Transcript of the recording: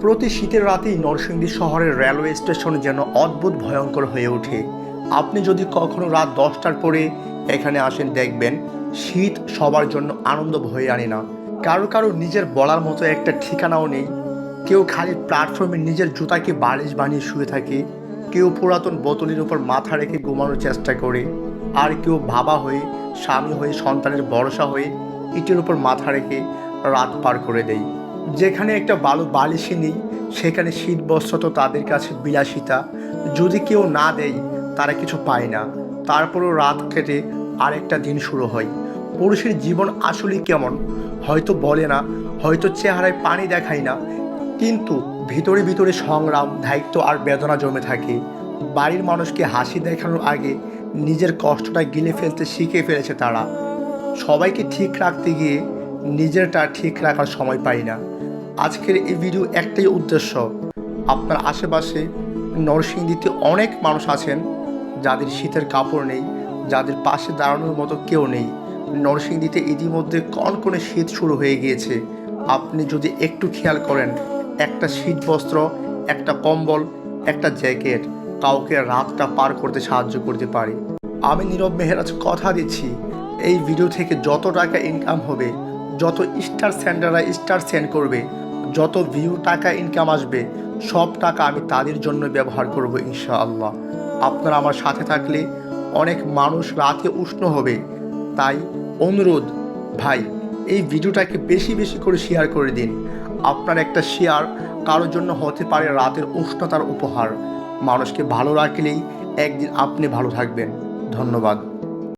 প্রতি শীতের রাতেই নরসিংদী শহরের রেলওয়ে স্টেশন যেন অদ্ভুত ভয়ঙ্কর হয়ে ওঠে। আপনি যদি কখনো রাত 10টার পরে এখানে আসেন, দেখবেন শীত সবার জন্য আনন্দ বয়ে আনে না। কারো কারো নিজের বলার মতো একটা ঠিকানাও নেই। কেউ খালি প্ল্যাটফর্মে নিজের জুতাকে বালিশ বানিয়ে শুয়ে থাকে, কেউ পুরাতন বোতলের উপর মাথা রেখে ঘুমানোর চেষ্টা করে, আর কেউ বাবা হয়ে, স্বামী হয়ে, সন্তানের ভরসা হয়ে ইটের উপর মাথা রেখে রাত পার করে দেয়। যেখানে একটা ভালো বালিশই নেই, সেখানে শীতবস্ত্র তো তাদের কাছে বিলাসিতা। যদি কেউ না দেয়, তারা কিছু পায় না। তারপরও রাত কেটে আরেকটা দিন শুরু হয়। পুরুষের জীবন আসলে কেমন হয়তো বলে না, হয়তো চেহারায় পানি দেখায় না, কিন্তু ভিতরে ভিতরে সংগ্রাম, দায়িত্ব আর বেদনা জমে থাকে। বাড়ির মানুষকে হাসি দেখানোর আগে নিজের কষ্টটা গিলে ফেলতে শিখে ফেলেছে তারা। সবাইকে ঠিক রাখতে গিয়ে নিজেরটা ঠিক রাখার সময় পাই না। আজকের এই ভিডিও একটাই উদ্দেশ্য, আপনার আশেপাশে নরসিংদীতে অনেক মানুষ আছেন যাদের শীতের কাপড় নেই, যাদের পাশে দাঁড়ানোর মতো কেউ নেই। নরসিংদীতে ইতিমধ্যে কনকনে শীত শুরু হয়ে গিয়েছে। আপনি যদি একটু খেয়াল করেন, একটা শীত বস্ত্র, একটা কম্বল, একটা জ্যাকেট কাউকে রাতটা পার করতে সাহায্য করতে পারে। আমি নীরব মেহরাজ কথা দিচ্ছি, এই ভিডিও থেকে যত টাকা ইনকাম হবে, যত স্টার সেন্ডাররা স্টার সেন্ড করবে, যত ভিউ টাকা ইনকাম আসবে, সব টাকা আমি তাদের জন্য ব্যবহার করব ইনশাআল্লাহ। আপনারা আমার সাথে থাকলে অনেক মানুষ রাতে উষ্ণ হবে। তাই অনুরোধ, ভাই, এই ভিডিওটাকে বেশি বেশি করে শেয়ার করে দিন। আপনার একটা শেয়ার কারোর জন্য হতে পারে রাতের উষ্ণতার উপহার। মানুষকে ভালো রাখলেই একদিন আপনি ভালো থাকবেন। ধন্যবাদ।